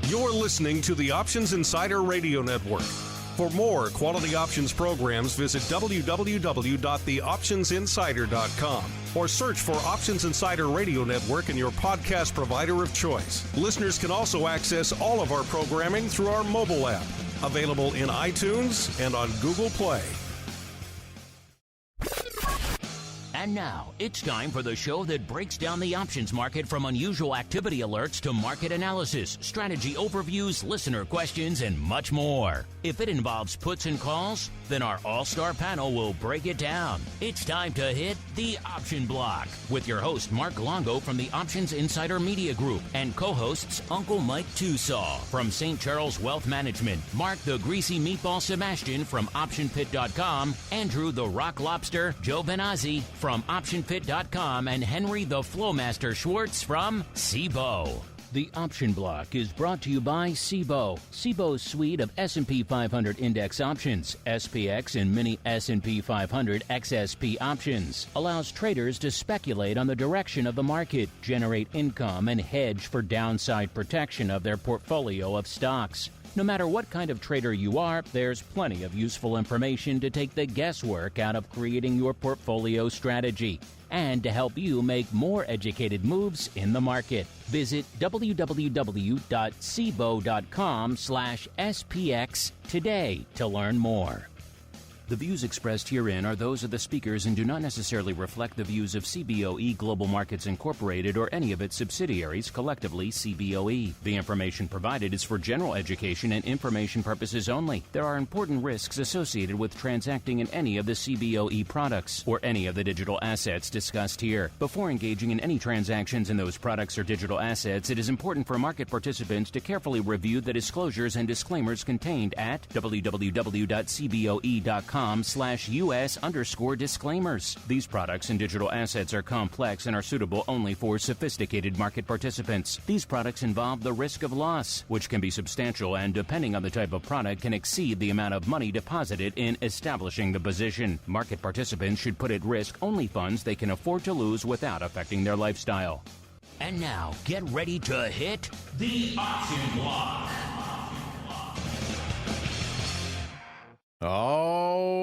You're listening to the Options Insider Radio Network. For more quality options programs, visit www.theoptionsinsider.com or search for Options Insider Radio Network in your podcast provider of choice. Listeners can also access all of our programming through our mobile app, available in iTunes and on Google Play. And now, it's time for the show that breaks down the options market from unusual activity alerts to market analysis, strategy overviews, listener questions, and much more. If it involves puts and calls, then our all-star panel will break it down. It's time to hit the Option Block with your host, Mark Longo from the Options Insider Media Group and co-hosts Uncle Mike Tosaw from St. Charles Wealth Management, Mark the Greasy Meatball Sebastian from OptionPit.com, Andrew the Rock Lobster, Joe Benazzi from OptionPit.com, and Henry the Flowmaster Schwartz from Cboe. The Option Block is brought to you by Cboe. Cboe's suite of S&P 500 index options, SPX and mini S&P 500 XSP options, allows traders to speculate on the direction of the market, generate income, and hedge for downside protection of their portfolio of stocks. No matter what kind of trader you are, there's plenty of useful information to take the guesswork out of creating your portfolio strategy and to help you make more educated moves in the market. Visit www.cboe.com/SPX today to learn more. The views expressed herein are those of the speakers and do not necessarily reflect the views of Cboe Global Markets Incorporated or any of its subsidiaries, collectively Cboe. The information provided is for general education and information purposes only. There are important risks associated with transacting in any of the Cboe products or any of the digital assets discussed here. Before engaging in any transactions in those products or digital assets, it is important for market participants to carefully review the disclosures and disclaimers contained at www.cboe.com/US_disclaimers. These products and digital assets are complex and are suitable only for sophisticated market participants. These products involve the risk of loss, which can be substantial and, depending on the type of product, can exceed the amount of money deposited in establishing the position. Market participants should put at risk only funds they can afford to lose without affecting their lifestyle. And now, get ready to hit the Option Block. All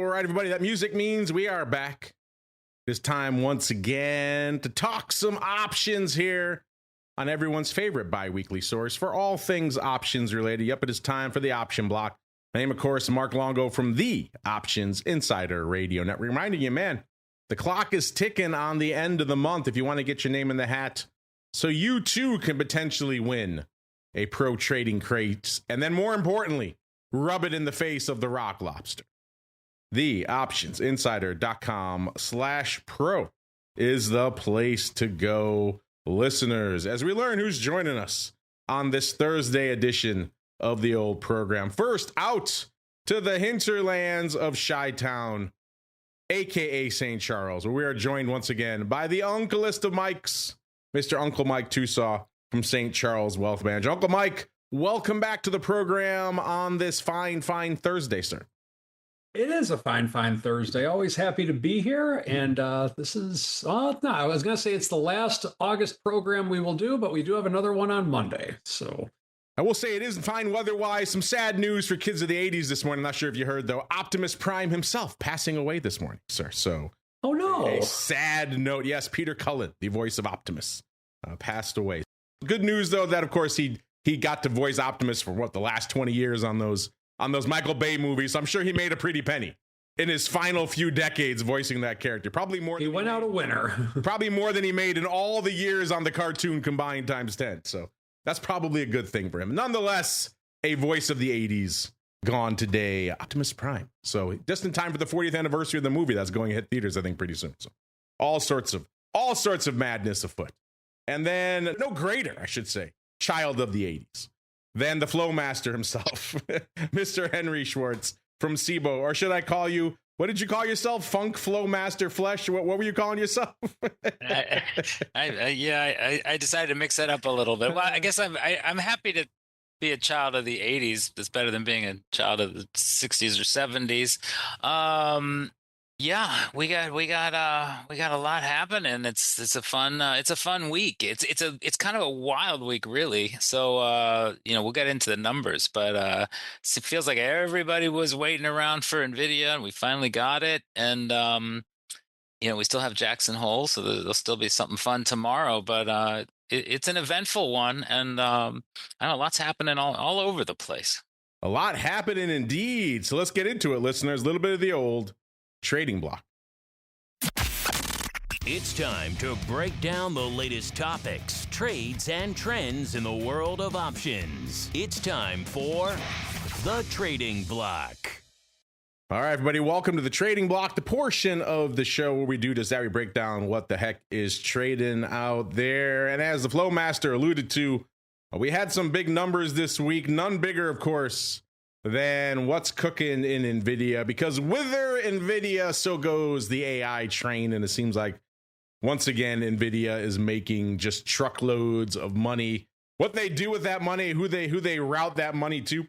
right, everybody, that music means we are back. It's time once again to talk some options here on everyone's favorite bi-weekly source for all things options related. Yep, it is time for the Option Block. My name, of course, is Mark Longo from the Options Insider Radio Network. Reminding you, man, the clock is ticking on the end of the month if you want to get your name in the hat so you too can potentially win a pro trading crate. And then more importantly, rub it in the face of the Rock Lobster. The optionsinsider.com/pro is the place to go, listeners, as we learn who's joining us on this Thursday edition of the old program. First, out to the hinterlands of Chi-Town, aka St. Charles, where we are joined once again by the uncleest of Mikes, Mr. Uncle Mike Tosaw from St. Charles Wealth Management. Uncle Mike, welcome back to the program on this fine Thursday, sir. It is a fine Thursday. Always happy to be here. And this is, no, I was going to say it's the last August program we will do, but we do have another one on Monday. So I will say it is fine weather-wise. Some sad news for kids of the 80s this morning. Not sure if you heard, though. Optimus Prime himself passing away this morning, sir. So, oh, no. A sad note. Yes, Peter Cullen, the voice of Optimus, passed away. Good news, though, that, of course, he got to voice Optimus for, the last 20 years on those Michael Bay movies. So I'm sure he made a pretty penny in his final few decades voicing that character. Probably more. He went out a winner. Probably more than he made in all the years on the cartoon combined times 10. So that's probably a good thing for him. Nonetheless, a voice of the 80s gone today, Optimus Prime. So just in time for the 40th anniversary of the movie that's going to hit theaters, I think, pretty soon. So all sorts of madness afoot. And then no greater, I should say, child of the 80s than the Flowmaster himself, Mr. Henry Schwartz from Cboe. Or should I call you, what did you call yourself? Funk Flowmaster Flesh? What were you calling yourself? I decided to mix that up a little bit. Well, I guess I'm happy to be a child of the 80s. It's better than being a child of the 60s or 70s. Yeah, we got a lot happening. It's a fun week. It's kind of a wild week, really. So we'll get into the numbers, but it feels like everybody was waiting around for Nvidia, and we finally got it. And we still have Jackson Hole, so there'll still be something fun tomorrow. But it's an eventful one, and I don't know, lots happening all over the place. A lot happening indeed. So let's get into it, listeners. A little bit of the old trading block. It's time to break down the latest topics, trades, and trends in the world of options. It's time for the Trading Block. All right, everybody, welcome to the Trading Block, the portion of the show where we do just that. We break down what the heck is trading out there. And as the Flowmaster alluded to, we had some big numbers this week, none bigger, of course, than what's cooking in Nvidia, because whither Nvidia, so goes the AI train. And it seems like, once again, Nvidia is making just truckloads of money. What they do with that money, who they route that money to,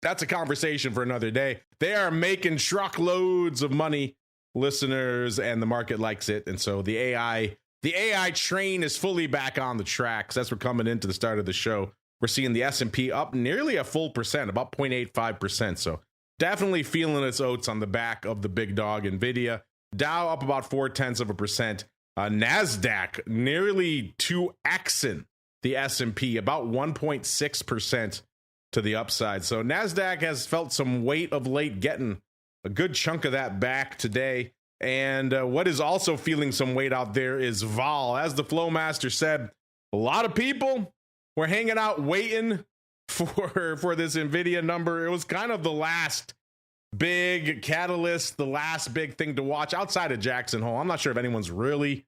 that's a conversation for another day. They are making truckloads of money, listeners, and the market likes it. And so the AI train is fully back on the tracks. That's we're coming into the start of the show. We're seeing the S&P up nearly a full percent, about 0.85%. So definitely feeling its oats on the back of the big dog Nvidia. Dow up about 0.4%. NASDAQ nearly 2xing the S&P, about 1.6% to the upside. So NASDAQ has felt some weight of late, getting a good chunk of that back today. And what is also feeling some weight out there is vol. As the Flowmaster said, a lot of people were hanging out waiting for this Nvidia number. It was kind of the last big catalyst, the last big thing to watch outside of Jackson Hole. I'm not sure if anyone's really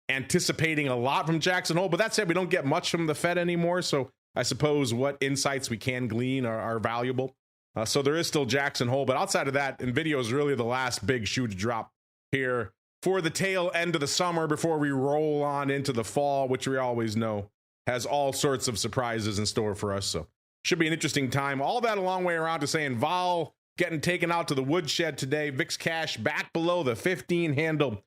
anticipating a lot from Jackson Hole, but that said, we don't get much from the Fed anymore. So I suppose what insights we can glean are valuable. So there is still Jackson Hole, but outside of that, Nvidia is really the last big shoe to drop here for the tail end of the summer before we roll on into the fall, which we always know has all sorts of surprises in store for us. So should be an interesting time. All that a long way around to saying vol getting taken out to the woodshed today. VIX cash back below the 15 handle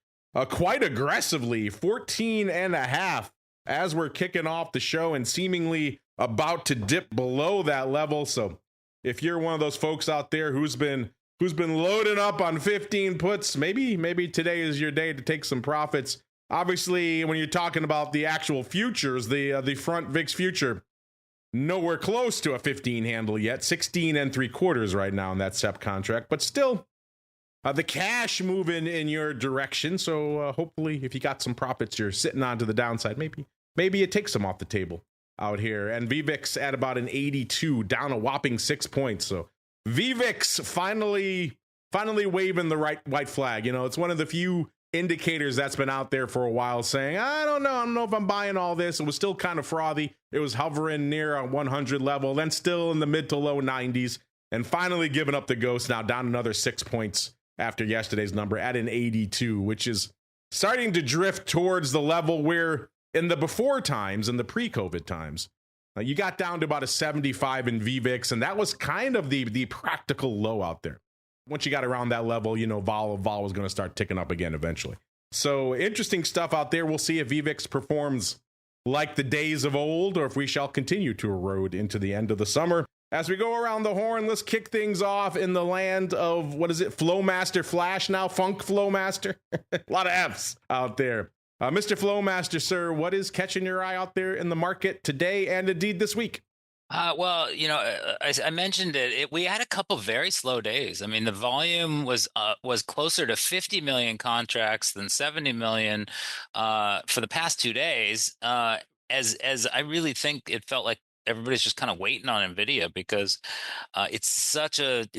quite aggressively, 14.5 as we're kicking off the show and seemingly about to dip below that level. So if you're one of those folks out there who's been loading up on 15 puts, maybe today is your day to take some profits. Obviously, when you're talking about the actual futures, the front VIX future, nowhere close to a 15 handle yet, 16.75 right now in that SEP contract, but still the cash moving in your direction. So hopefully if you got some profits, you're sitting on to the downside. Maybe it takes some off the table out here. And VVIX at about an 82, down a whopping 6 points. So VVIX finally waving the white flag. You know, it's one of the few indicators that's been out there for a while saying, I don't know if I'm buying all this. It was still kind of frothy. It was hovering near a 100 level, then still in the mid to low 90s, and finally giving up the ghost, now down another 6 points after yesterday's number at an 82, which is starting to drift towards the level where in the before times, in the pre-COVID times, you got down to about a 75 in VVIX, and that was kind of the practical low out there. Once you got around that level, you know, vol was going to start ticking up again eventually. So interesting stuff out there. We'll see if VVIX performs like the days of old, or if we shall continue to erode into the end of the summer. As we go around the horn, let's kick things off in the land of, what is it, Flowmaster Flash now? Funk Flowmaster? A lot of Fs out there. Mr. Flowmaster, sir, what is catching your eye out there in the market today and indeed this week? Well, I mentioned it. We had a couple very slow days. I mean, the volume was closer to 50 million contracts than 70 million for the past 2 days. As I really think it felt like everybody's just kind of waiting on Nvidia because it's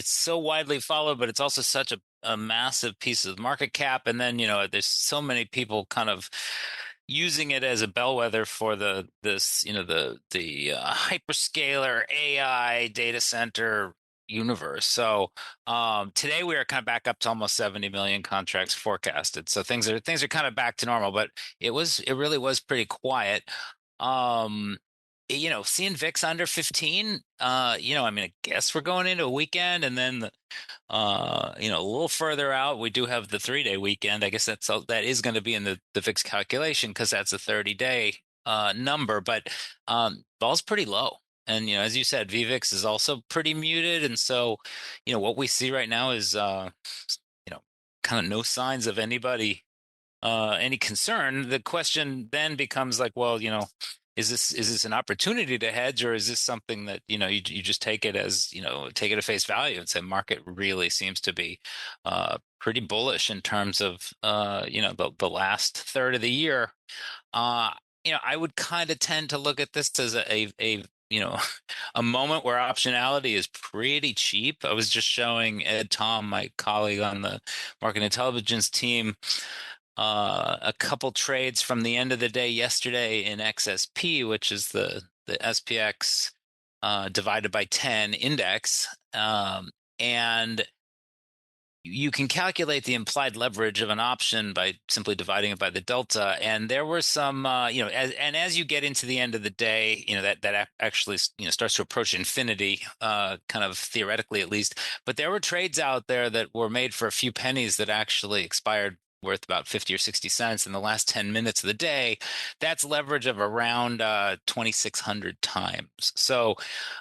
so widely followed, but it's also such a massive piece of the market cap. And then, there's so many people kind of using it as a bellwether for the hyperscaler AI data center universe. So today we are kind of back up to almost 70 million contracts forecasted. So things are kind of back to normal, but it really was pretty quiet. seeing VIX under 15, I mean, I guess we're going into a weekend, and then a little further out, we do have the 3-day weekend. I guess that is going to be in the VIX calculation because that's a 30-day number, but vol's pretty low. And, as you said, VVIX is also pretty muted. And so, what we see right now is, kind of no signs of any concern. The question then becomes like, well, is this an opportunity to hedge, or is this something that, you just take it as, take it at face value and say market really seems to be pretty bullish in terms of, the last third of the year. I would kind of tend to look at this as a a moment where optionality is pretty cheap. I was just showing Ed Tom, my colleague on the market intelligence team, a couple trades from the end of the day yesterday in XSP, which is the SPX divided by 10 index. And you can calculate the implied leverage of an option by simply dividing it by the delta. And there were some, as you get into the end of the day, that actually, starts to approach infinity, kind of theoretically at least. But there were trades out there that were made for a few pennies that actually expired worth about 50 or 60 cents in the last 10 minutes of the day. That's leverage of around 2,600 times. So,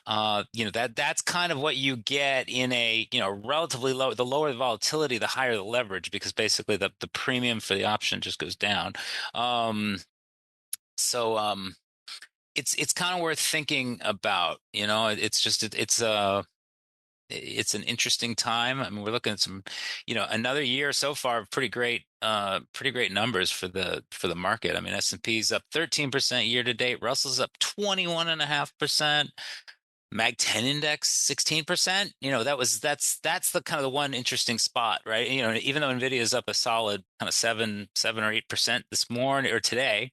that's kind of what you get in a, relatively low, the lower the volatility, the higher the leverage, because basically the premium for the option just goes down. It's kind of worth thinking about, it's an interesting time. I mean, we're looking at some, another year so far of pretty great numbers for the market. I mean, S&P's up 13% year to date. Russell's up 21.5%. Mag 10 index 16%. That's the kind of the one interesting spot, right? Even though Nvidia is up a solid kind of 7 or 8% this morning or today,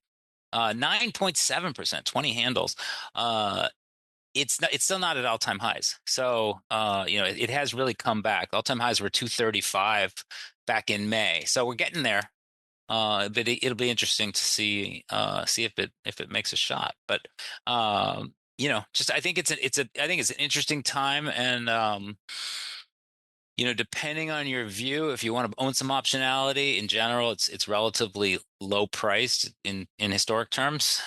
9.7%, 20 handles. It's still not at all-time highs. So, it has really come back. All-time highs were 235 back in May. So we're getting there. But it'll be interesting to see if it makes a shot. But, I think it's an interesting time. And, depending on your view, if you want to own some optionality in general, it's relatively low priced in historic terms.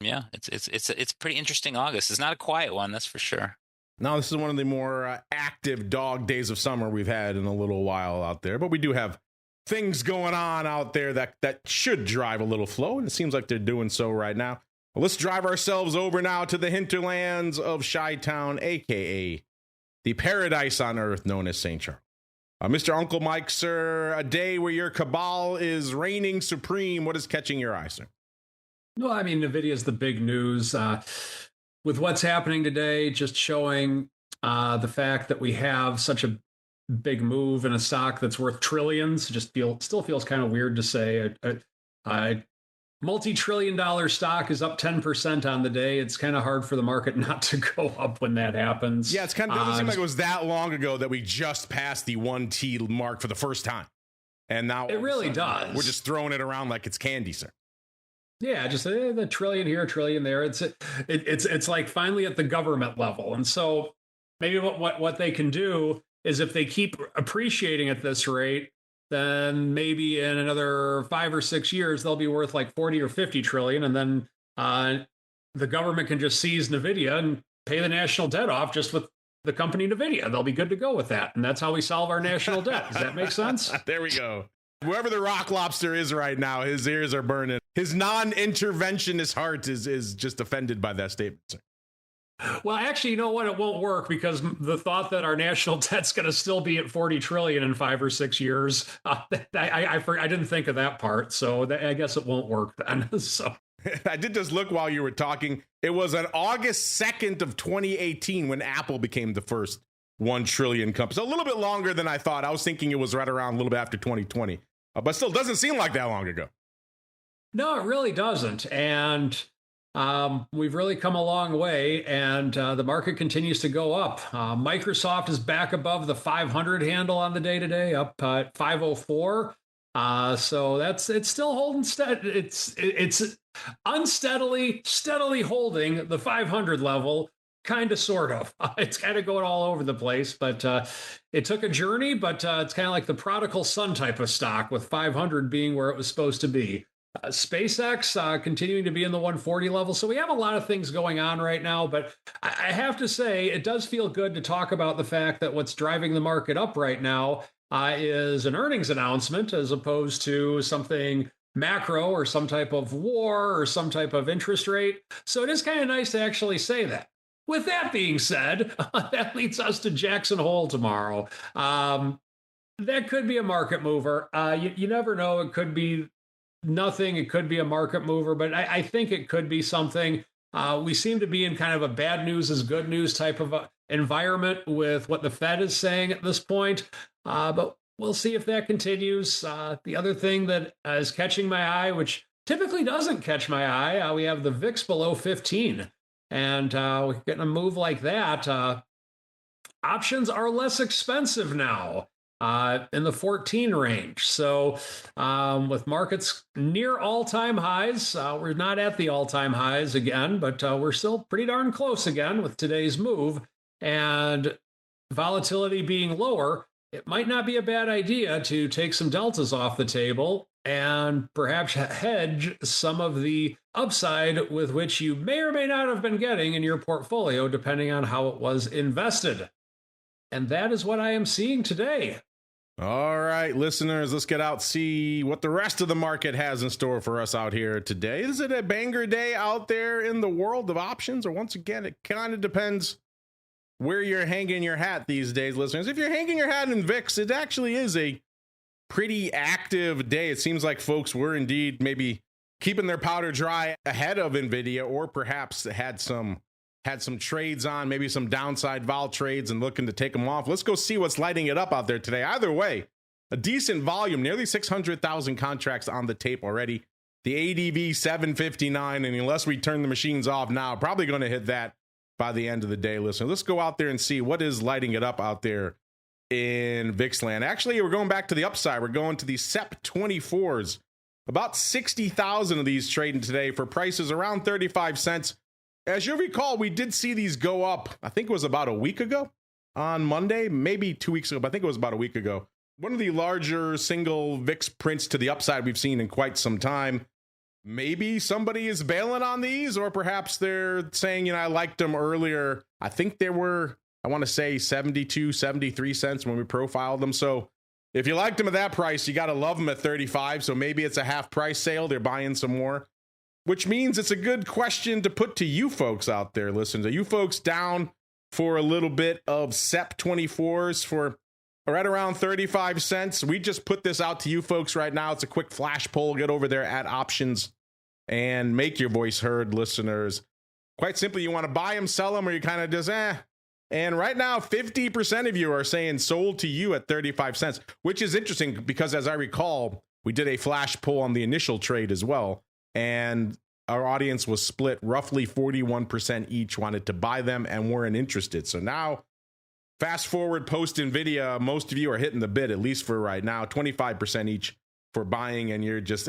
Yeah, it's pretty interesting August. It's not a quiet one, that's for sure. Now, this is one of the more active dog days of summer we've had in a little while out there, but we do have things going on out there that should drive a little flow, and it seems like they're doing so right now. Well, let's drive ourselves over now to the hinterlands of Chi-Town, aka the paradise on earth known as St. Charles. Mr. Uncle Mike, sir, a day where your cabal is reigning supreme. What is catching your eye, sir? No, I mean, Nvidia is the big news. With what's happening today, just showing the fact that we have such a big move in a stock that's worth trillions, still feels kind of weird to say. A multi-trillion-dollar stock is up 10% on the day. It's kind of hard for the market not to go up when that happens. Yeah, it's kind of doesn't seem like it was that long ago that we just passed the 1T mark for the first time. And now it really does. We're just throwing it around like it's candy, sir. Yeah, just the trillion here, trillion there. It's like finally at the government level. And so maybe what they can do is if they keep appreciating at this rate, then maybe in another 5 or 6 years, they'll be worth like 40 or 50 trillion. And then the government can just seize Nvidia and pay the national debt off just with the company Nvidia. They'll be good to go with that. And that's how we solve our national debt. Does that make sense? There we go. Whoever the rock lobster is right now, his ears are burning. His non-interventionist heart is just offended by that statement, sir. Well, actually, you know what? It won't work because the thought that our national debt's going to still be at 40 trillion in 5 or 6 years, I didn't think of that part. So I guess it won't work then. So I did just look while you were talking. It was on August 2nd of 2018 when Apple became the first 1 trillion company. So a little bit longer than I thought. I was thinking it was right around a little bit after 2020, but still doesn't seem like that long ago. No, it really doesn't. And we've really come a long way, and the market continues to go up. Microsoft is back above the 500 handle on the day today, up at 504. So it's still holding steady. It's steadily holding the 500 level. Kind of, sort of. It's kind of going all over the place, but it took a journey, but it's kind of like the prodigal son type of stock, with 500 being where it was supposed to be. SpaceX continuing to be in the 140 level. So we have a lot of things going on right now, but I have to say, it does feel good to talk about the fact that what's driving the market up right now is an earnings announcement, as opposed to something macro or some type of war or some type of interest rate. So it is kind of nice to actually say that. With that being said, that leads us to Jackson Hole tomorrow. That could be a market mover. You never know. It could be nothing. It could be a market mover, but I think it could be something. We seem to be in kind of a bad news is good news type of environment with what the Fed is saying at this point. But we'll see if that continues. The other thing that is catching my eye, which typically doesn't catch my eye, we have the VIX below 15. And we're getting a move like that. Options are less expensive now, in the 14 range. So with markets near all-time highs, we're not at the all-time highs again, but we're still pretty darn close again with today's move. And volatility being lower, it might not be a bad idea to take some deltas off the table and perhaps hedge some of the upside with which you may or may not have been getting in your portfolio, depending on how it was invested. And that is what I am seeing today. All right, listeners, let's get out, see what the rest of the market has in store for us out here today. Is it a banger day out there in the world of options? Or once again, it kind of depends where you're hanging your hat these days, listeners. If you're hanging your hat in VIX, it actually is a pretty active day. It seems like folks were indeed maybe keeping their powder dry ahead of Nvidia, or perhaps had some trades on, maybe some downside vol trades and looking to take them off. Let's go see what's lighting it up out there today. Either way, a decent volume, nearly 600,000 contracts on the tape already. The ADV 759, and unless we turn the machines off now, probably going to hit that by the end of the day, listener. Let's go out there and see what is lighting it up out there in VIX land. Actually, we're going back to the upside. We're going to the SEP 24s. About 60,000 of these trading today for prices around 35 cents. As you'll recall, we did see these go up, I think it was about a week ago on Monday, maybe 2 weeks ago, but I think it was about a week ago. One of the larger single VIX prints to the upside we've seen in quite some time. Maybe somebody is bailing on these, or perhaps they're saying, I liked them earlier. I think they were, I want to say 72, 73 cents when we profiled them. So if you liked them at that price, you got to love them at 35. So maybe it's a half price sale. They're buying some more, which means it's a good question to put to you folks out there. Listen, are you folks down for a little bit of SEP 24s for right around 35 cents? We just put this out to you folks right now. It's a quick flash poll. Get over there at options and make your voice heard, listeners. Quite simply, you want to buy them, sell them, or you kind of just, And right now, 50% of you are saying sold to you at 35 cents, which is interesting because, as I recall, we did a flash poll on the initial trade as well, and our audience was split roughly 41% each wanted to buy them and weren't interested. So now, fast forward post Nvidia, most of you are hitting the bid, at least for right now, 25% each for buying, and you're just,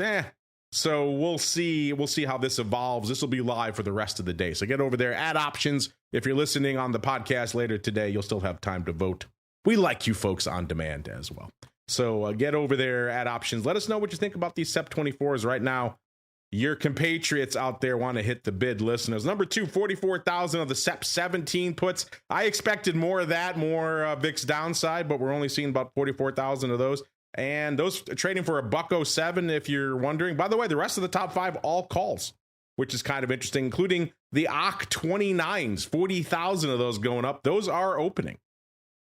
So we'll see how this evolves. This will be live for the rest of the day. So get over there at options. If you're listening on the podcast later today, you'll still have time to vote. We like you folks on demand as well. So get over there at options. Let us know what you think about these SEP 24s right now. Your compatriots out there want to hit the bid, listeners. Number 2, 44,000 of the SEP 17 puts. I expected more of that, more VIX downside, but we're only seeing about 44,000 of those. And those trading for $1.07, if you're wondering. By the way, the rest of the top 5 all calls, which is kind of interesting, including the OC 29s, 40,000 of those going up. Those are opening.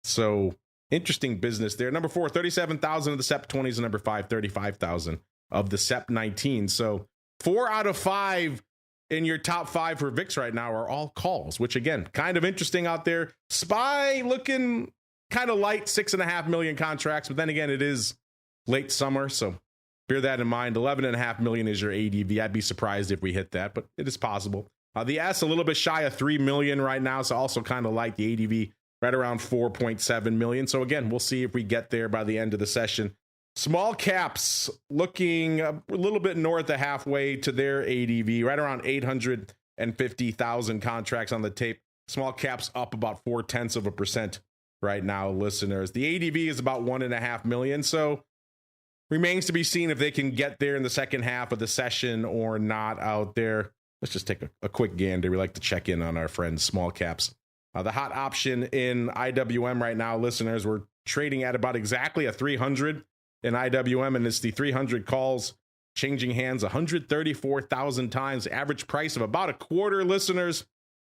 So interesting business there. Number 4, 37,000 of the SEP 20s, and number 5, 35,000 of the SEP 19. So 4 out of 5 in your top 5 for VIX right now are all calls, which again, kind of interesting out there. SPY looking kind of light, 6.5 million contracts, but then again, it is late summer, so bear that in mind. 11.5 million is your ADV. I'd be surprised if we hit that, but it is possible. The S a little bit shy of 3 million right now, so also kind of light. The ADV right around 4.7 million. So again, we'll see if we get there by the end of the session. Small caps looking a little bit north of halfway to their ADV, right around 850,000 contracts on the tape. Small caps up about 0.4% right now, listeners. The ADV is about 1.5 million, so remains to be seen if they can get there in the second half of the session or not out there. Let's just take a quick gander. We like to check in on our friends, small caps. The hot option in IWM right now, listeners, we're trading at about exactly a 300 in IWM, and it's the 300 calls changing hands 134,000 times. Average price of about a quarter, listeners.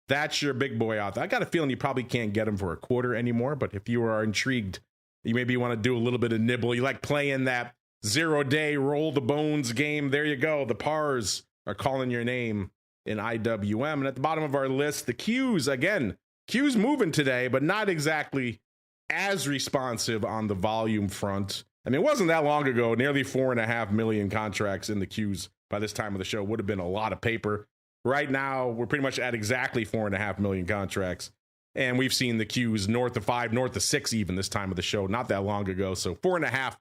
That's your big boy out there. I got a feeling you probably can't get them for a quarter anymore, but if you are intrigued, you maybe want to do a little bit of nibble. You like playing that 0-day roll the bones game. There you go. The pars are calling your name in IWM. And at the bottom of our list, the Qs, again, Qs moving today, but not exactly as responsive on the volume front. I mean, it wasn't that long ago, nearly 4.5 million contracts in the Qs by this time of the show would have been a lot of paper. Right now, we're pretty much at exactly 4.5 million contracts. And we've seen the Qs north of 5, north of 6 even this time of the show, not that long ago. So 4.5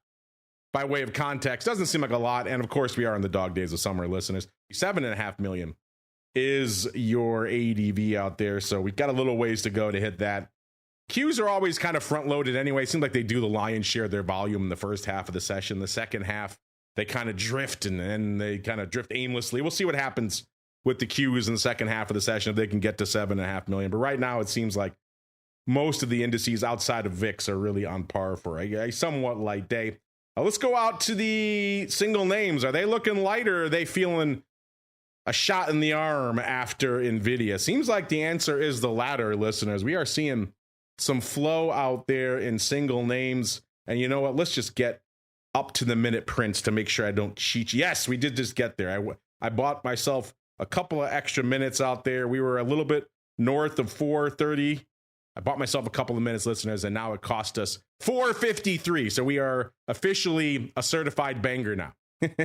by way of context doesn't seem like a lot. And of course, we are in the dog days of summer, listeners. 7.5 million is your ADV out there. So we've got a little ways to go to hit that. Qs are always kind of front loaded anyway. It seems like they do the lion's share of their volume in the first half of the session. The second half, they kind of drift and then they kind of drift aimlessly. We'll see what happens with the Qs in the second half of the session if they can get to 7.5 million. But right now, it seems like most of the indices outside of VIX are really on par for a somewhat light day. Let's go out to the single names. Are they looking lighter? Are they feeling a shot in the arm after Nvidia? Seems like the answer is the latter, listeners. We are seeing some flow out there in single names. And you know what? Let's just get up to the minute prints to make sure I don't cheat. Yes, we did just get there. I bought myself a couple of extra minutes out there. We were a little bit north of 430. I bought myself a couple of minutes, listeners, and now it cost us 453. So we are officially a certified banger now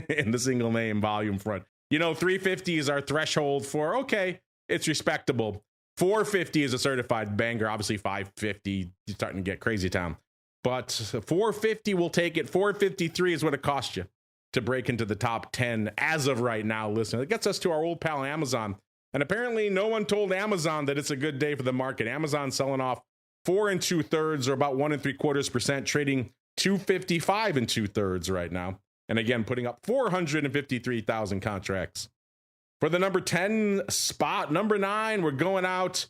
in the single name volume front. You know, 350 is our threshold for, okay, it's respectable. 450 is a certified banger. Obviously, 550, you're starting to get crazy town. But 450 will take it. 453 is what it cost you to break into the top 10 as of right now, listener. It gets us to our old pal Amazon. And apparently no one told Amazon that it's a good day for the market. Amazon selling off 4 2/3 or about 1 3/4%, trading 255 2/3 right now. And again, putting up 453,000 contracts. For the number 10 spot, number 9, we're going out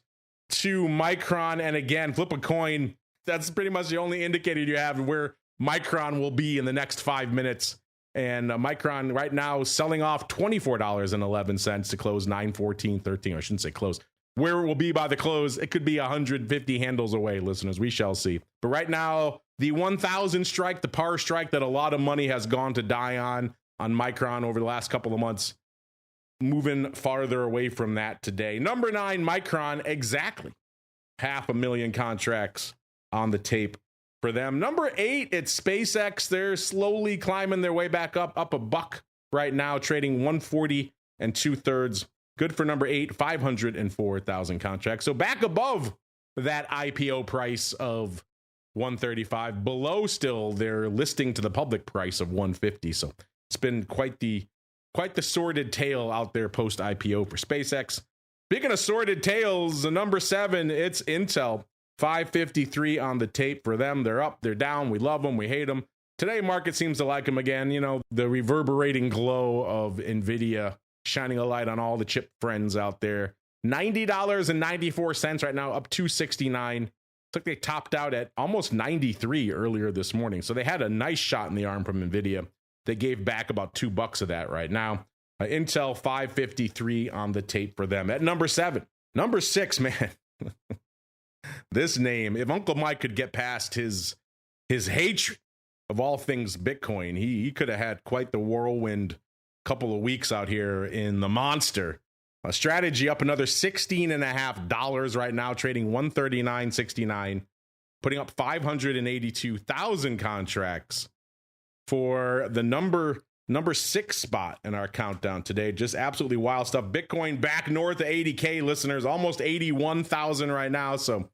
to Micron. And again, flip a coin. That's pretty much the only indicator you have of where Micron will be in the next 5 minutes. And Micron right now selling off $24.11 to close 9/14/13. I shouldn't say close. Where it will be by the close, it could be 150 handles away, listeners. We shall see. But right now, the 1,000 strike, the par strike that a lot of money has gone to die on Micron over the last couple of months, moving farther away from that today. Number 9, Micron, exactly 500,000 contracts on the tape for them. Number 8, it's SpaceX. They're slowly climbing their way back up a buck right now, trading 140 2/3. Good for number 8, 504,000 contracts. So back above that IPO price of 135, below still their listing to the public price of 150. So it's been quite the sordid tale out there post IPO for SpaceX. Speaking of sordid tales, the number 7, it's Intel. 553 on the tape for them. They're up, they're down. We love them, we hate them. Today, market seems to like them again. You know, the reverberating glow of Nvidia shining a light on all the chip friends out there. $90.94 right now, up 269. Looks like they topped out at almost 93 earlier this morning. So they had a nice shot in the arm from Nvidia. They gave back about $2 of that right now. Intel 553 on the tape for them. At number 7, number 6, man. This name, if Uncle Mike could get past his hatred of all things Bitcoin, he could have had quite the whirlwind couple of weeks out here in the monster. A strategy up another $16.50 right now, trading 139.69, putting up 582,000 contracts for the number 6 spot in our countdown today. Just absolutely wild stuff. Bitcoin back north of 80K, listeners, almost 81,000 right now. So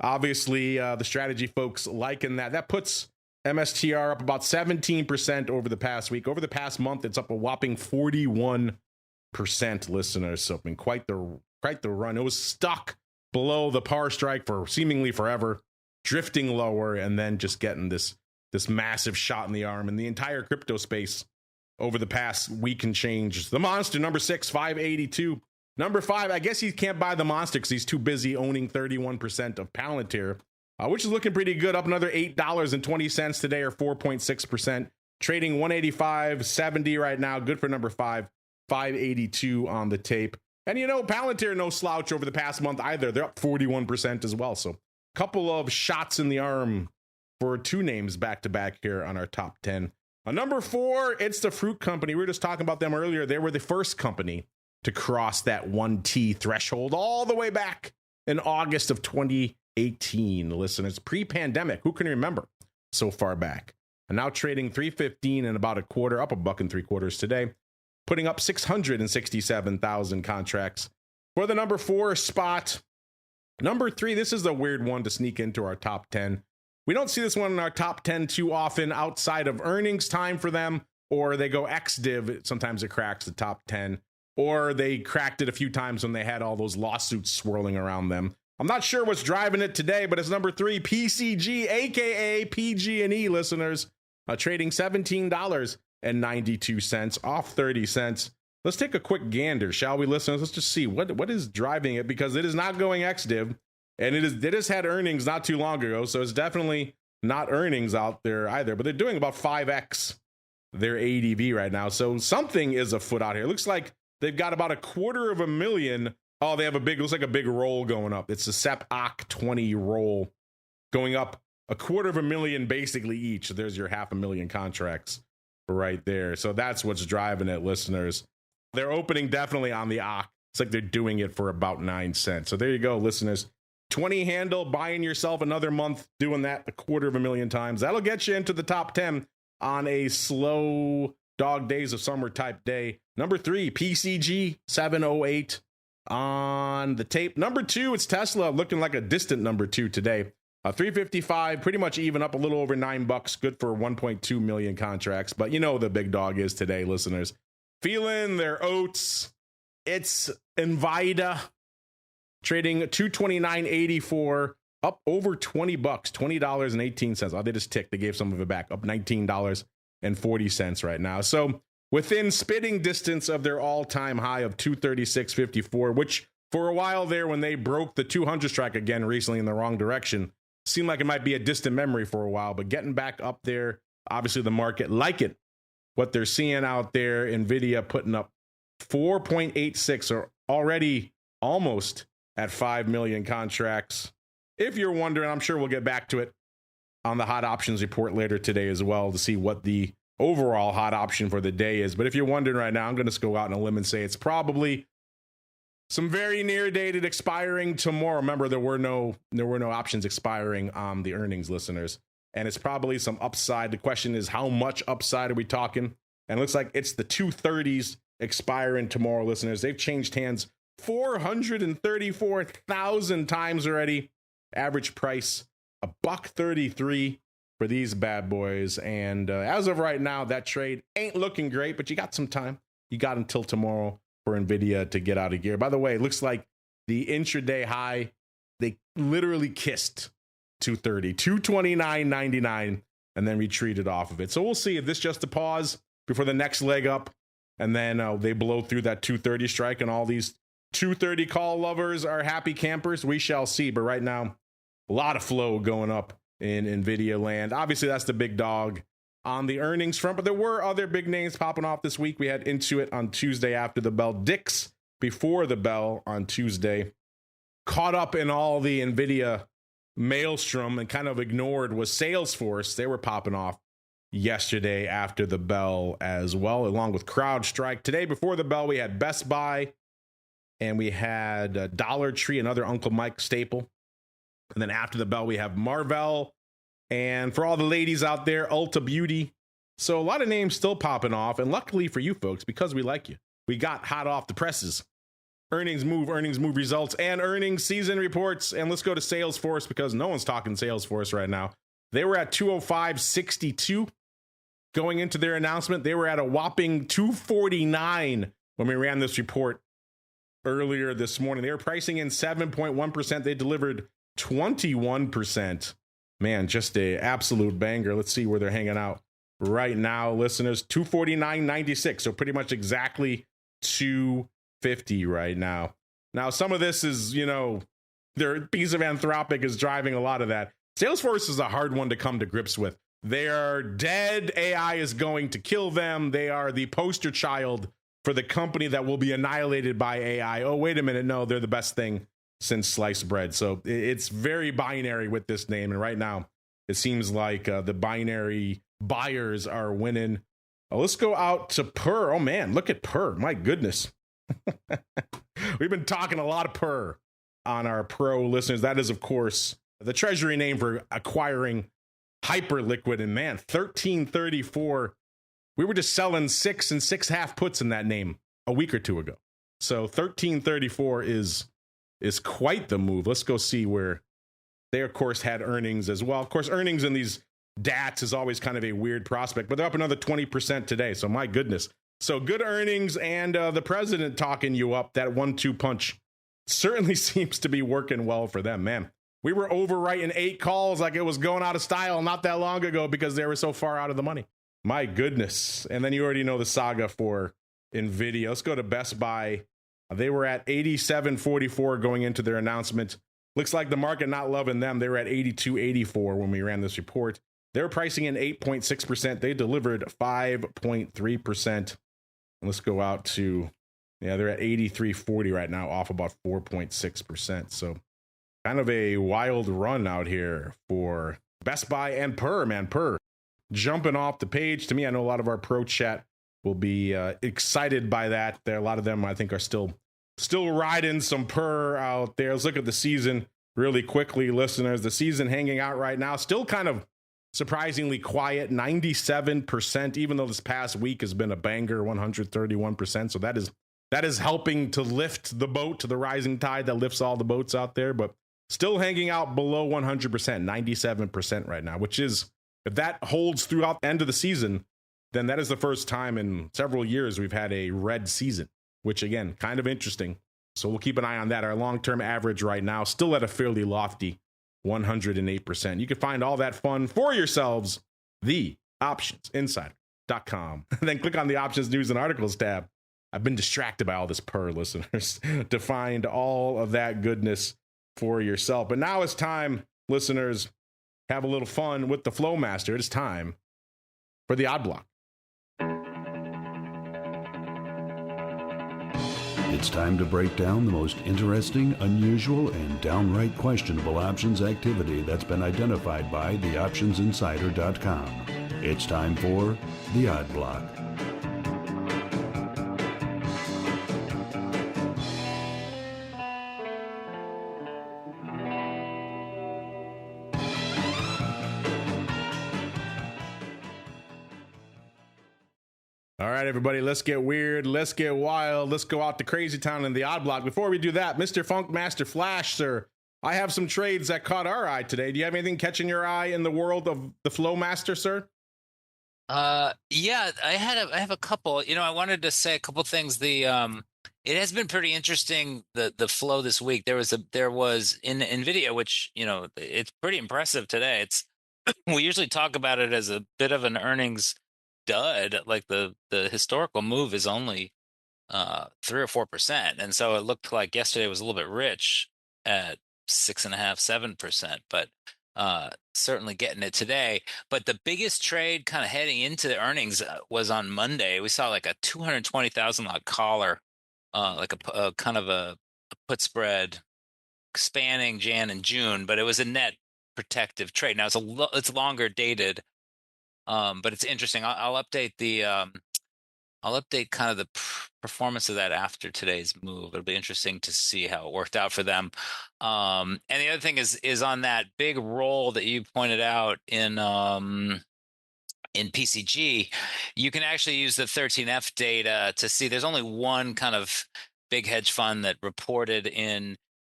obviously the strategy folks liking that. That puts MSTR up about 17% over the past week. Over the past month, it's up a whopping 41%, listeners. So, I mean, quite the run. It was stuck below the par strike for seemingly forever, drifting lower, and then just getting this massive shot in the arm. And the entire crypto space over the past week and change. The monster, number 6, 582. Number 5, I guess he can't buy the monster because he's too busy owning 31% of Palantir, which is looking pretty good, up another $8.20 today, or 4.6%. Trading 185.70 right now. Good for number 5, 582 on the tape. And you know, Palantir, no slouch over the past month either. They're up 41% as well. So a couple of shots in the arm for 2 names back to back here on our top 10. Number 4, it's the fruit company. We were just talking about them earlier. They were the first company to cross that 1T threshold all the way back in August of 2018. Listeners, pre-pandemic, who can remember so far back? And now trading $3.15 and about a quarter, up $1.75 today, putting up 667,000 contracts for the number 4 spot. Number 3, this is a weird one to sneak into our top 10. We don't see this one in our top 10 too often outside of earnings time for them, or they go ex-div. Sometimes it cracks the top 10, or they cracked it a few times when they had all those lawsuits swirling around them. I'm not sure what's driving it today, but it's number 3, PCG, aka PG&E, listeners, trading $17.92, off 30 cents. Let's take a quick gander, shall we, listeners? Let's just see what is driving it, because it is not going ex-div. And it has had earnings not too long ago, so it's definitely not earnings out there either. But they're doing about 5x their ADV right now. So something is afoot out here. It looks like they've got about 250,000. Oh, they have looks like a big roll going up. It's a SEP-OC 20 roll going up 250,000 basically each. So there's your 500,000 contracts right there. So that's what's driving it, listeners. They're opening definitely on the OC. It's like they're doing it for about 9 cents. So there you go, listeners. 20 handle, buying yourself another month, doing that 250,000 times. That'll get you into the top 10 on a slow dog days of summer type day. Number 3, PCG, 708 on the tape. Number 2, it's Tesla, looking like a distant number 2 today. 355, pretty much even, up a little over $9. Good for 1.2 million contracts. But you know the big dog is today, listeners. Feeling their oats. It's Nvidia, trading $229.84, up over $20, $20.18. Oh, they just ticked. They gave some of it back, up $19.40 right now. So within spitting distance of their all-time high of 236.54, which for a while there, when they broke the 200 strike again recently in the wrong direction, seemed like it might be a distant memory for a while, but getting back up there, obviously the market like it. What they're seeing out there, Nvidia putting up 4.86, or already almost at 5 million contracts. If you're wondering, I'm sure we'll get back to it on the hot options report later today as well to see what the overall hot option for the day is. But if you're wondering right now, I'm going to go out on a limb and say it's probably some very near dated expiring tomorrow. Remember, there were no options expiring on the earnings, listeners. And it's probably some upside. The question is, how much upside are we talking? And it looks like it's the 230s expiring tomorrow, listeners. They've changed hands 434,000 times already. Average price $1.33 for these bad boys. And as of right now, that trade ain't looking great, but you got some time. You got until tomorrow for Nvidia to get out of gear. By the way, it looks like the intraday high, they literally kissed 230, 229.99, and then retreated off of it. So we'll see if this is just a pause before the next leg up, and then they blow through that 230 strike, and all these 230 call lovers are happy campers. We shall see. But right now, a lot of flow going up in Nvidia land. Obviously, that's the big dog on the earnings front, but there were other big names popping off this week. We had Intuit on Tuesday after the bell, Dix before the bell on Tuesday. Caught up in all the Nvidia maelstrom and kind of ignored was Salesforce. They were popping off yesterday after the bell as well, along with CrowdStrike. Today before the bell, we had Best Buy, and we had Dollar Tree, another Uncle Mike staple. And then after the bell, we have Marvell. And for all the ladies out there, Ulta Beauty. So a lot of names still popping off. And luckily for you folks, because we like you, we got hot off the presses. Earnings move results, and earnings season reports. And let's go to Salesforce, because no one's talking Salesforce right now. They were at 205.62 going into their announcement. They were at a whopping 249 when we ran this report earlier this morning. They were pricing in 7.1%. They delivered 21%. Man, just a absolute banger. Let's see where they're hanging out right now, listeners. 249.96, so pretty much exactly 250 right now. Now, some of this is, their piece of Anthropic is driving a lot of that. Salesforce is a hard one to come to grips with. They are dead. AI is going to kill them. They are the poster child for the company that will be annihilated by AI. Oh, wait a minute. No, they're the best thing since sliced bread. So it's very binary with this name. And right now, it seems like the binary buyers are winning. Let's go out to Purr. Oh, man, look at Purr. My goodness. We've been talking a lot of Purr on our pro listeners. That is, of course, the treasury name for acquiring Hyperliquid. And man, 1334. We were just selling 6 and 6.5 puts in that name a week or two ago. So 1334 is quite the move. Let's go see where they, of course, had earnings as well. Of course, earnings in these DATs is always kind of a weird prospect, but they're up another 20% today. So my goodness. So good earnings and the president talking you up. That 1-2 punch certainly seems to be working well for them, man. We were overwriting 8 calls like it was going out of style not that long ago because they were so far out of the money. My goodness. And then you already know the saga for Nvidia. Let's go to Best Buy. They were at 87.44 going into their announcement. Looks like the market not loving them. They were at 82.84 when we ran this report. They were pricing in 8.6%. They delivered 5.3%. Let's go out to, they're at 83.40 right now, off about 4.6%. So kind of a wild run out here for Best Buy and Purr, man. Purr jumping off the page. To me, I know a lot of our pro chat will be excited by that. There, a lot of them, I think, are still riding some Purr out there. Let's look at the season really quickly, listeners. The season hanging out right now, still kind of surprisingly quiet, 97%, even though this past week has been a banger, 131%. So that is helping to lift the boat to the rising tide that lifts all the boats out there, but still hanging out below 100%, 97% right now, which is, if that holds throughout the end of the season, then that is the first time in several years we've had a red season, which again, kind of interesting. So we'll keep an eye on that. Our long-term average right now, still at a fairly lofty 108%. You can find all that fun for yourselves, theoptionsinsider.com. And then click on the options, news, and articles tab. I've been distracted by all this Purr, listeners, to find all of that goodness for yourself. But now it's time, listeners, have a little fun with the Flowmaster. It is time for the odd block. It's time to break down the most interesting, unusual, and downright questionable options activity that's been identified by theoptionsinsider.com. It's time for the Odd Block. All right, everybody, let's get weird. Let's get wild. Let's go out to Crazy Town in the Odd Block. Before we do that, Mr. Funk Master Flash, sir, I have some trades that caught our eye today. Do you have anything catching your eye in the world of the Flowmaster, sir? Yeah, I have a couple. I wanted to say a couple things. It has been pretty interesting, the flow this week. There was in Nvidia, which it's pretty impressive today. We usually talk about it as a bit of an earnings dud. Like the historical move is only 3 or 4%, and so it looked like yesterday was a little bit rich at 6.5-7%, but certainly getting it today. But the biggest trade kind of heading into the earnings was on Monday. We saw like a 220,000 lot collar, like a kind of a put spread spanning Jan and June, but it was a net protective trade. Now it's longer dated, but it's interesting. I'll update I'll update kind of the performance of that after today's move. It'll be interesting to see how it worked out for them. And the other thing is on that big roll that you pointed out in PCG, you can actually use the 13F data to see there's only one kind of big hedge fund that reported in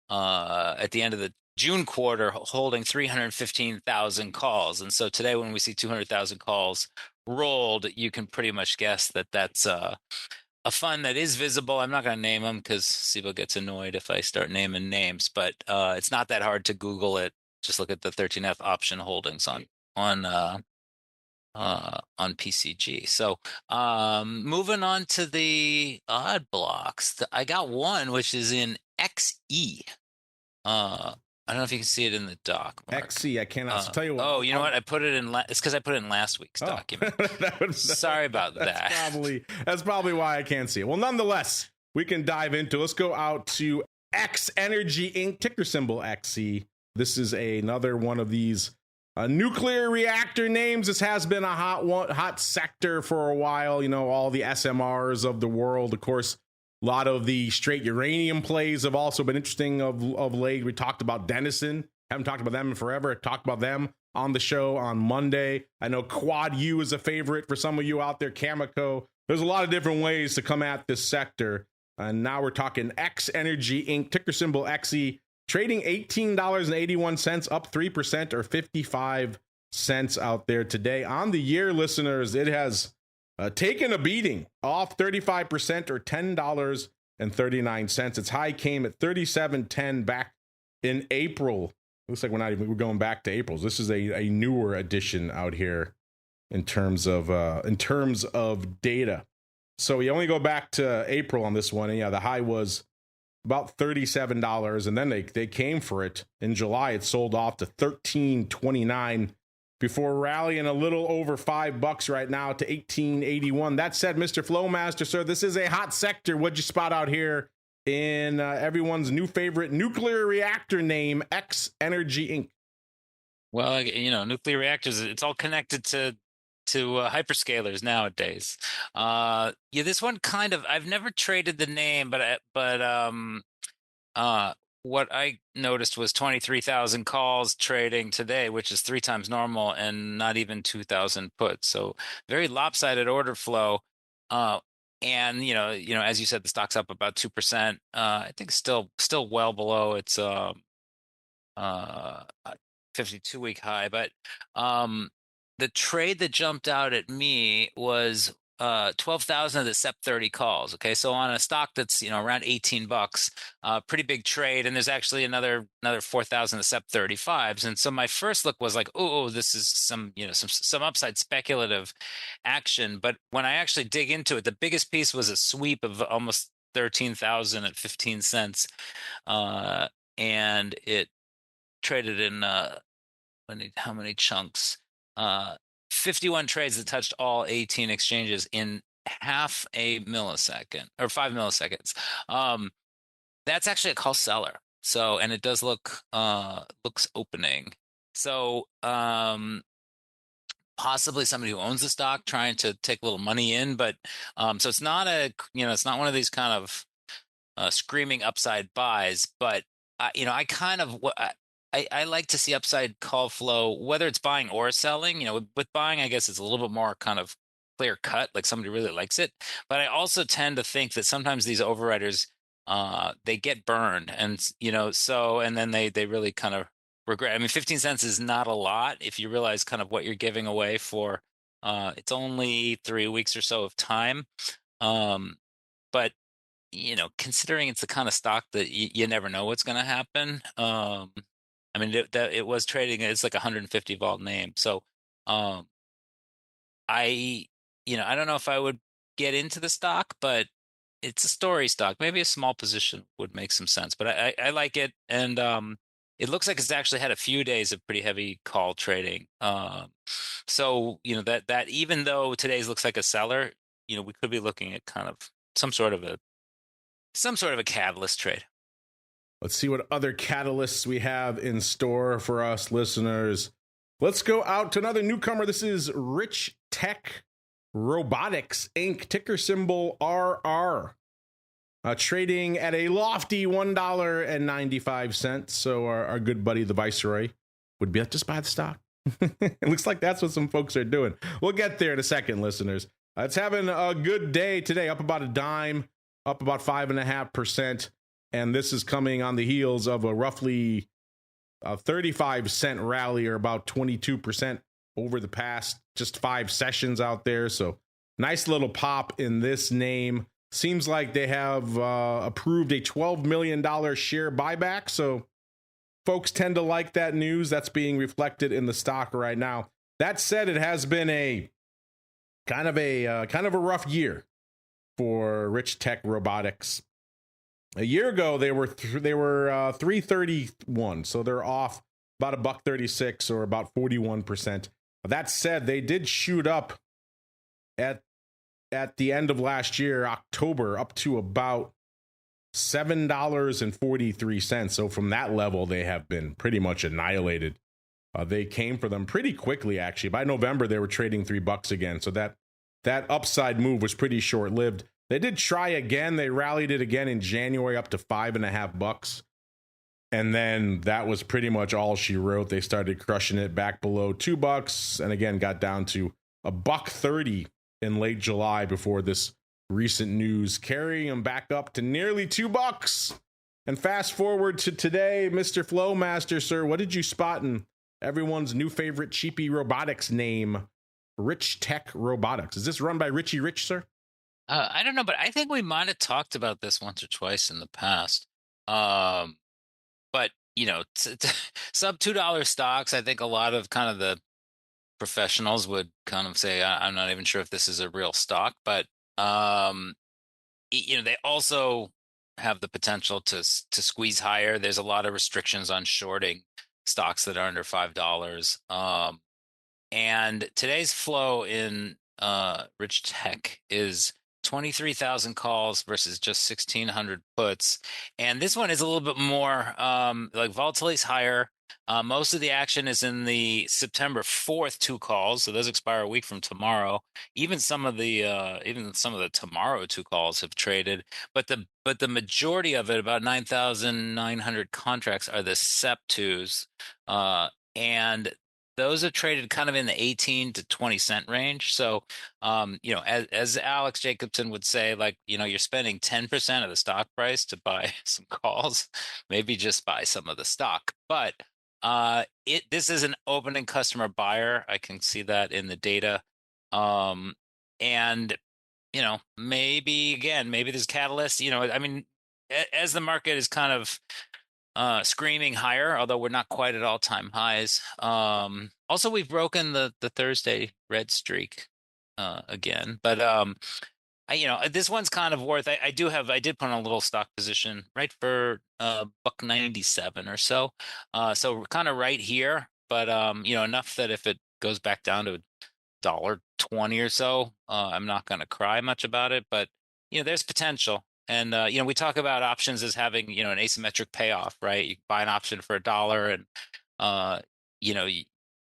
at the end of the June quarter holding 315,000 calls. And so today when we see 200,000 calls rolled, you can pretty much guess that that's a fund that is visible. I'm not going to name them because Cboe gets annoyed if I start naming names, but it's not that hard to Google it. Just look at the 13F option holdings on PCG. So moving on to the odd blocks, I got one which is in XE. I don't know if you can see it in the doc, Mark. XC, I cannot tell you what. Oh, you know what? I put it in. It's because I put it in last week's document. Sorry about that. That's probably why I can't see it. Well, nonetheless, we can dive into. Let's go out to X Energy Inc. Ticker symbol XC. This is another one of these nuclear reactor names. This has been a hot sector for a while. You know, all the SMRs of the world, of course. A lot of the straight uranium plays have also been interesting of late. We talked about Denison. Haven't talked about them in forever. Talked about them on the show on Monday. I know Quad U is a favorite for some of you out there. Cameco. There's a lot of different ways to come at this sector. And now we're talking X Energy Inc. Ticker symbol XE. Trading $18.81, up 3% or 55 cents out there today. On the year, listeners, it has taken a beating, off 35% or $10.39. Its high came at 37.10 back in April. Looks like we're going back to April. This is a newer edition out here in terms of data. So we only go back to April on this one. And yeah, the high was about $37, and then they came for it in July. It sold off to $13.29. Before rallying a little over $5 right now to $18.81. That said, Mr. Flowmaster, sir, this is a hot sector. What'd you spot out here in everyone's new favorite nuclear reactor name, X Energy Inc.? Well, you know, nuclear reactors, it's all connected to hyperscalers nowadays. Yeah, this one kind of, I've never traded the name, but what I noticed was 23,000 calls trading today, which is 3 times normal, and not even 2,000 puts. So very lopsided order flow. And you know, as you said, the stock's up about 2%. I think still well below its 52-week high. But the trade that jumped out at me was 12,000 of the SEP 30 calls. Okay, so on a stock that's around $18, pretty big trade, and there's actually another 4,000 of SEP 35s. And so my first look was like, oh, this is some upside speculative action. But when I actually dig into it, the biggest piece was a sweep of almost 13,000 at 15 cents, and it traded in how many chunks? 51 trades that touched all 18 exchanges in half a millisecond or 5 milliseconds. That's actually a call seller. So, and it does looks opening. So, possibly somebody who owns the stock trying to take a little money in, but so it's not it's not one of these kind of screaming upside buys, but I like to see upside call flow, whether it's buying or selling. With buying, I guess it's a little bit more kind of clear cut, like somebody really likes it. But I also tend to think that sometimes these overwriters, they get burned, and and then they really kind of regret. I mean, 15 cents is not a lot if you realize kind of what you're giving away for. It's only 3 weeks or so of time, but considering it's the kind of stock that you never know what's going to happen. I mean, it was trading. It's like a 150 vol name. So, I don't know if I would get into the stock, but it's a story stock. Maybe a small position would make some sense. But I like it, and it looks like it's actually had a few days of pretty heavy call trading. So that even though today's looks like a seller, we could be looking at kind of some sort of a catalyst trade. Let's see what other catalysts we have in store for us listeners. Let's go out to another newcomer. This is Richtech Robotics Inc., ticker symbol RR. Trading at a lofty $1.95. So our good buddy, the Viceroy, would be just buy the stock. It looks like that's what some folks are doing. We'll get there in a second, listeners. It's having a good day today, up about a dime, up about 5.5%. And this is coming on the heels of a roughly a 35-cent rally, or about 22% over the past just 5 sessions out there. So nice little pop in this name. Seems like they have approved a $12 million share buyback. So folks tend to like that news. That's being reflected in the stock right now. That said, it has been a kind of a rough year for Richtech Robotics. A year ago, they were 331, so they're off about $1.36 or about 41%. That said, they did shoot up at the end of last year, October, up to about $7.43. So from that level, they have been pretty much annihilated. They came for them pretty quickly, actually. By November, they were trading $3 again. So that upside move was pretty short-lived. They did try again. They rallied it again in January up to $5.50. And then that was pretty much all she wrote. They started crushing it back below $2 and again got down to $1.30 in late July before this recent news, carrying them back up to nearly $2. And fast forward to today, Mr. Flowmaster, sir, what did you spot in everyone's new favorite cheapy robotics name, Richtech Robotics? Is this run by Richie Rich, sir? I don't know, but I think we might have talked about this once or twice in the past. But sub $2 stocks, I think a lot of kind of the professionals would kind of say, I'm not even sure if this is a real stock, but they also have the potential to squeeze higher. There's a lot of restrictions on shorting stocks that are under $5. And today's flow in Richtech is 23,000 calls versus just 1,600 puts. And this one is a little bit more like volatile is higher. Most of the action is in the September 4th 2 calls, so those expire a week from tomorrow. Even some of the tomorrow 2 calls have traded, but the majority of it, about 9,900 contracts, are the SEP2s, and those have traded kind of in the 18 to 20 cent range. So, as Alex Jacobson would say, like, you're spending 10% of the stock price to buy some calls. Maybe just buy some of the stock. But this is an opening customer buyer. I can see that in the data. And, maybe there's catalyst, as the market is kind of screaming higher, although we're not quite at all-time highs. Also, we've broken the Thursday red streak again, but this one's kind of worth. I did put on a little stock position right for $1.97 or so. So we're kind of right here, but enough that if it goes back down to $1.20 or so, I'm not going to cry much about it. But there's potential. And, we talk about options as having, an asymmetric payoff, right? You buy an option for $1 and,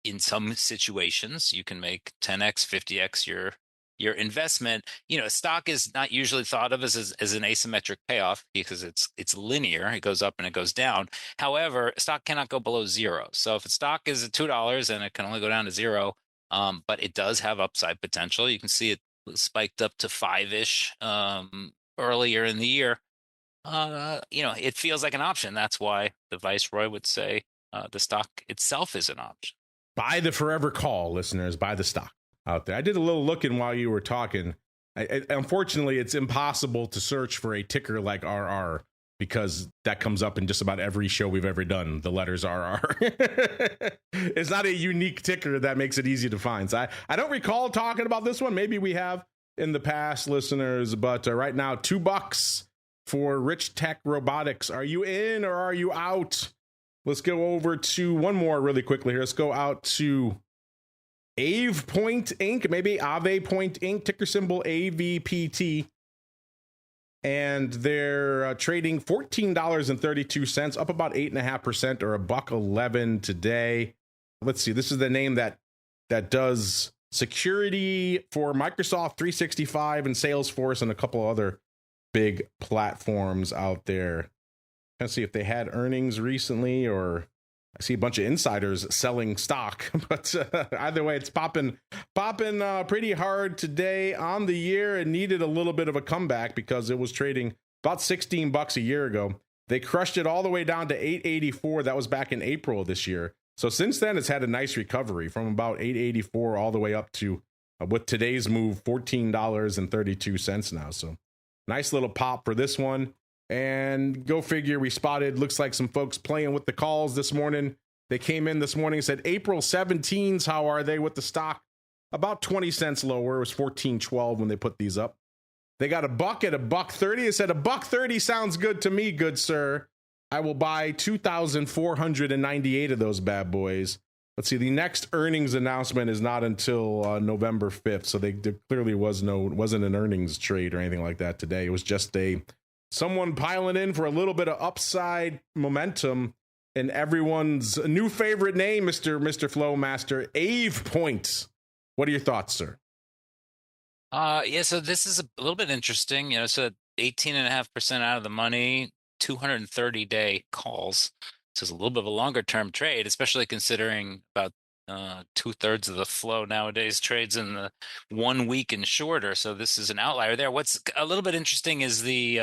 in some situations you can make 10x, 50x your investment. Stock is not usually thought of as an asymmetric payoff because it's linear. It goes up and it goes down. However, stock cannot go below 0. So if a stock is at $2 and it can only go down to 0, but it does have upside potential. You can see it spiked up to 5-ish, earlier in the year. It feels like an option. That's why the Viceroy would say the stock itself is an option. Buy the forever call, listeners. Buy the stock out there. I did a little looking while you were talking. Unfortunately, it's impossible to search for a ticker like RR because that comes up in just about every show we've ever done. The letters RR. It's not a unique ticker that makes it easy to find. So I don't recall talking about this one. Maybe we have in the past, listeners, but right now, $2 for Richtech Robotics. Are you in or are you out? Let's go over to one more really quickly here. Let's go out to AvePoint Inc., maybe AvePoint Inc., ticker symbol AVPT. And they're trading $14.32, up about 8.5% or $1.11 today. Let's see. This is the name that does security for Microsoft 365 and Salesforce and a couple other big platforms out there. Let's see if they had earnings recently, or I see a bunch of insiders selling stock, but either way, it's popping pretty hard today on the year. It needed a little bit of a comeback because it was trading about $16 a year ago. They crushed it all the way down to 884. That was back in April of this year. So since then, it's had a nice recovery from about 884 all the way up to, with today's move, $14.32 now. So nice little pop for this one. And go figure, we spotted, looks like some folks playing with the calls this morning. They came in this morning and said, April 17s, how are they with the stock? About 20 cents lower. It was 14.12 when they put these up. They got a buck at $1.30. It said $1.30 sounds good to me, good sir. I will buy 2,498 of those bad boys. Let's see. The next earnings announcement is not until November 5th. So there clearly wasn't an earnings trade or anything like that today. It was just someone piling in for a little bit of upside momentum. And everyone's new favorite name, Mr. Flowmaster, AvePoint. What are your thoughts, sir? Yeah, so this is a little bit interesting. So 18.5% out of the money, 230-day calls. So it's a little bit of a longer-term trade, especially considering about 2/3 of the flow nowadays trades in the 1 week and shorter. So this is an outlier there. What's a little bit interesting is the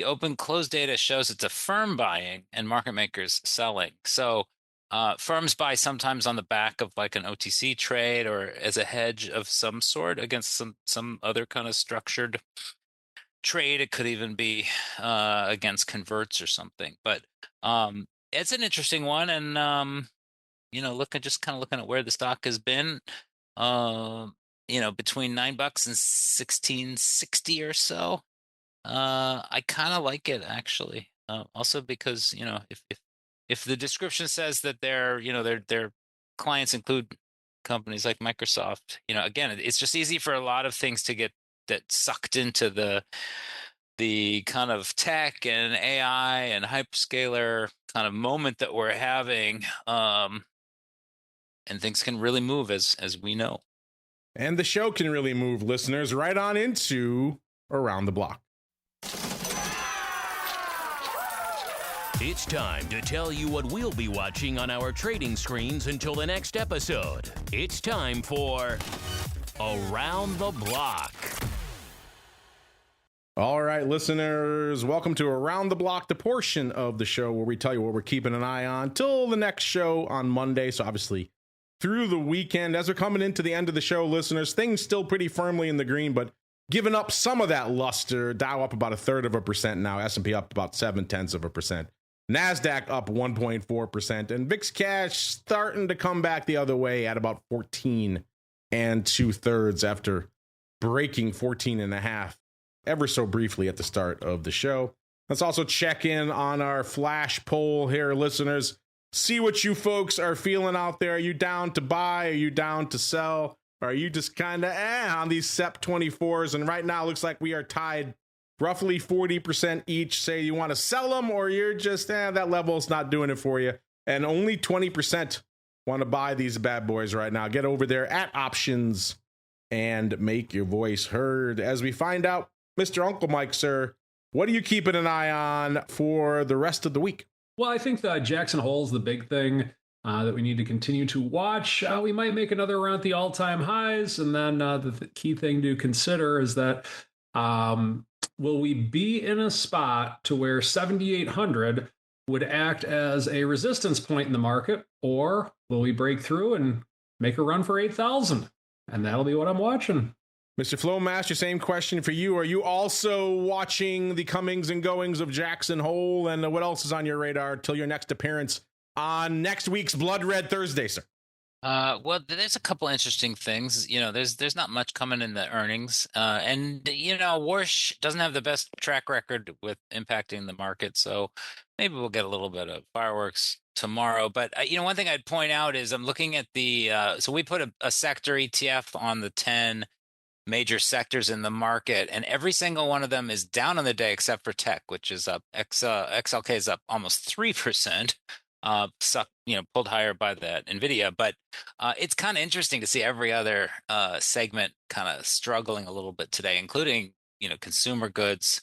open close data shows it's a firm buying and market makers selling. So firms buy sometimes on the back of like an OTC trade or as a hedge of some sort against some other kind of structured trade. It could even be against converts or something. But it's an interesting one, and looking at where the stock has been, between $9 and 16.60 or so. I kind of like it actually. Also because if the description says that their clients include companies like Microsoft, again, it's just easy for a lot of things to get that sucked into the kind of tech and AI and hyperscaler kind of moment that we're having, and things can really move as we know. And the show can really move, listeners, right on into Around the Block. It's time to tell you what we'll be watching on our trading screens until the next episode. It's time for Around the Block. All right, listeners, welcome to Around the Block, the portion of the show where we tell you what we're keeping an eye on till the next show on Monday. So obviously through the weekend, as we're coming into the end of the show, listeners, things still pretty firmly in the green, but giving up some of that luster. Dow up about 1/3% now, S&P up about 0.7%. NASDAQ up 1.4%, and VIX cash starting to come back the other way at about 14 2/3 after breaking 14.5 ever so briefly at the start of the show. Let's also check in on our flash poll here, listeners. See what you folks are feeling out there. Are you down to buy? Are you down to sell? Or are you just kind of on these SEP 24s? And right now, it looks like we are tied roughly 40% each. Say you want to sell them, or you're just, that level's not doing it for you. And only 20% want to buy these bad boys right now. Get over there at options and make your voice heard. As we find out, Mr. Uncle Mike, sir, what are you keeping an eye on for the rest of the week? Well, I think the Jackson Hole's the big thing that we need to continue to watch. We might make another run at the all-time highs. And then the key thing to consider is that will we be in a spot to where 7,800 would act as a resistance point in the market, or will we break through and make a run for 8,000? And that'll be what I'm watching. Mr. Flowmaster, same question for you. Are you also watching the comings and goings of Jackson Hole? And what else is on your radar till your next appearance on next week's Blood Red Thursday, sir? Well, there's a couple interesting things. There's not much coming in the earnings, and Warsh doesn't have the best track record with impacting the market, so maybe we'll get a little bit of fireworks tomorrow. But one thing I'd point out is I'm looking at so we put a sector ETF on the 10 major sectors in the market, and every single one of them is down on the day except for tech, which is up. XLK is up almost 3%. Pulled higher by that Nvidia, but it's kind of interesting to see every other segment kind of struggling a little bit today, including consumer goods,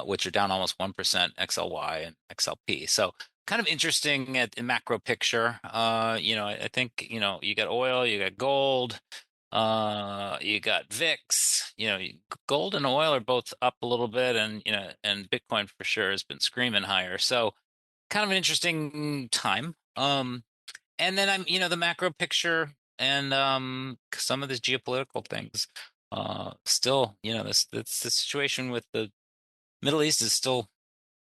which are down almost 1%, XLY and XLP. So kind of interesting in macro picture. I think you got oil, you got gold, You got VIX. Gold and oil are both up a little bit, and Bitcoin for sure has been screaming higher. So kind of an interesting time. And then the macro picture and some of these geopolitical things. Still, the situation with the Middle East is still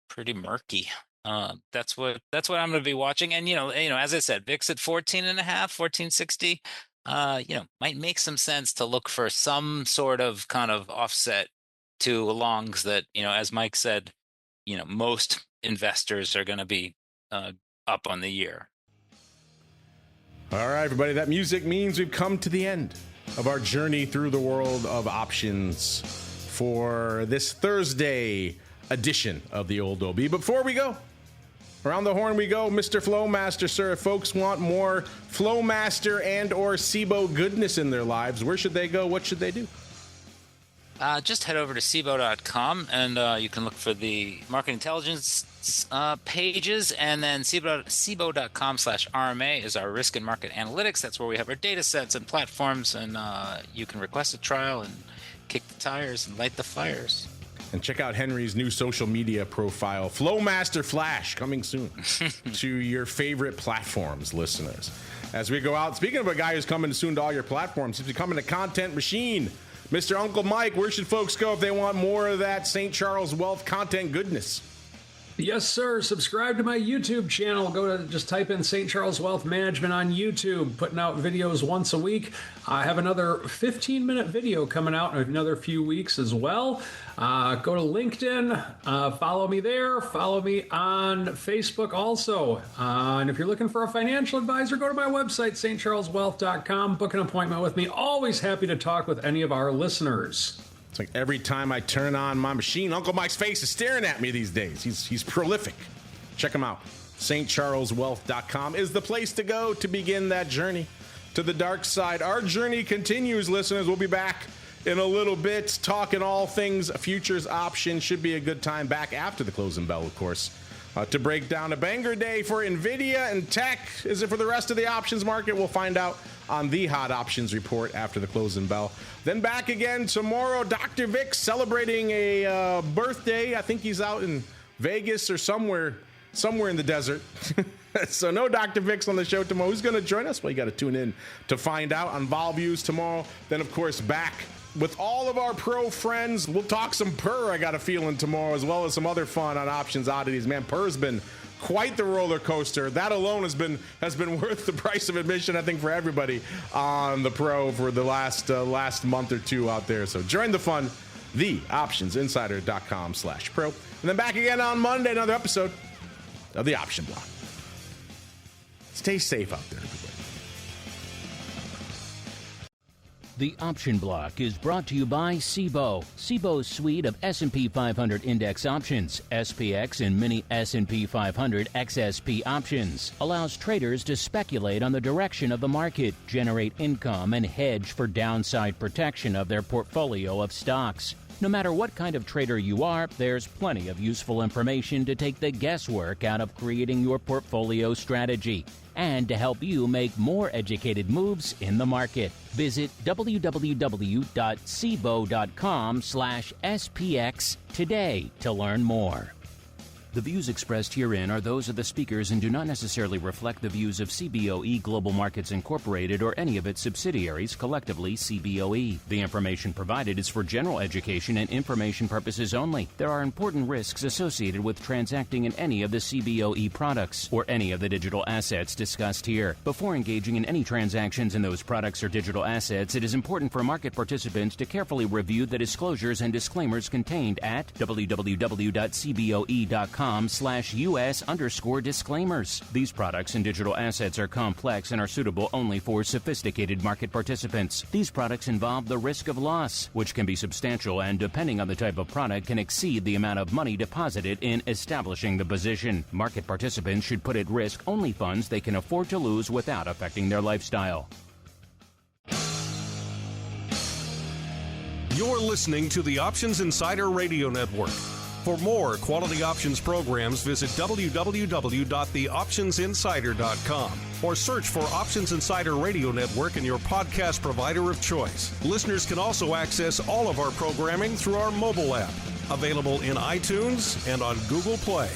pretty murky. That's what I'm going to be watching. And as I said, VIX at 14.5, 1460. Might make some sense to look for some sort of kind of offset to longs that, as Mike said, most investors are going to be up on the year. All right, everybody, that music means we've come to the end of our journey through the world of options for this Thursday edition of the Old OB. Before we go, around the horn we go, Mr. Flowmaster, sir. If folks want more Flowmaster and or Cboe goodness in their lives, where should they go? What should they do? Just head over to Cboe.com and you can look for the market intelligence pages, and then Cboe.com/RMA is our risk and market analytics. That's where we have our data sets and platforms, and you can request a trial and kick the tires and light the fires. And check out Henry's new social media profile, Flowmaster Flash, coming soon to your favorite platforms, listeners. As we go out, speaking of a guy who's coming soon to all your platforms, he's becoming a content machine. Mr. Uncle Mike, where should folks go if they want more of that St. Charles Wealth content goodness? Yes, sir. Subscribe to my YouTube channel. Just type in St. Charles Wealth Management on YouTube, putting out videos once a week. I have another 15-minute video coming out in another few weeks as well. Go to LinkedIn, follow me there, follow me on Facebook also. And if you're looking for a financial advisor, go to my website, stcharleswealth.com, book an appointment with me. Always happy to talk with any of our listeners. It's like every time I turn on my machine, Uncle Mike's face is staring at me these days. He's prolific. Check him out. stcharleswealth.com is the place to go to begin that journey to the dark side. Our journey continues, listeners. We'll be back in a little bit talking all things futures options. Should be a good time back after the closing bell, of course, to break down a banger day for Nvidia and tech. Is it for the rest of the options market? We'll find out on the Hot Options Report after the closing bell. Then back again tomorrow, Dr. Vic celebrating a birthday. I think he's out in Vegas or somewhere in the desert. So no Dr. Vic's on the show tomorrow. Who's going to join us? Well, you got to tune in to find out on Vol Views tomorrow. Then, of course, back with all of our pro friends. We'll talk some PER, I got a feeling, tomorrow, as well as some other fun on options oddities. Man, PER's been quite the roller coaster. That alone has been worth the price of admission, I think, for everybody on the pro for the last month or two out there. So join the fun, theoptionsinsider.com/pro. And then back again on Monday, another episode of the Option Block. Stay safe out there, everybody. The Option Block is brought to you by Cboe. Cboe's suite of S&P 500 index options, SPX and mini S&P 500 XSP options, allows traders to speculate on the direction of the market, generate income, and hedge for downside protection of their portfolio of stocks. No matter what kind of trader you are, there's plenty of useful information to take the guesswork out of creating your portfolio strategy and to help you make more educated moves in the market. Visit www.cboe.com/SPX today to learn more. The views expressed herein are those of the speakers and do not necessarily reflect the views of Cboe Global Markets Incorporated or any of its subsidiaries, collectively Cboe. The information provided is for general education and information purposes only. There are important risks associated with transacting in any of the Cboe products or any of the digital assets discussed here. Before engaging in any transactions in those products or digital assets, it is important for market participants to carefully review the disclosures and disclaimers contained at www.cboe.com/US_disclaimers. These products and digital assets are complex and are suitable only for sophisticated market participants. These products involve the risk of loss, which can be substantial and, depending on the type of product, can exceed the amount of money deposited in establishing the position. Market participants should put at risk only funds they can afford to lose without affecting their lifestyle. You're listening to the Options Insider Radio Network. For more quality options programs, visit www.theoptionsinsider.com or search for Options Insider Radio Network in your podcast provider of choice. Listeners can also access all of our programming through our mobile app, available in iTunes and on Google Play.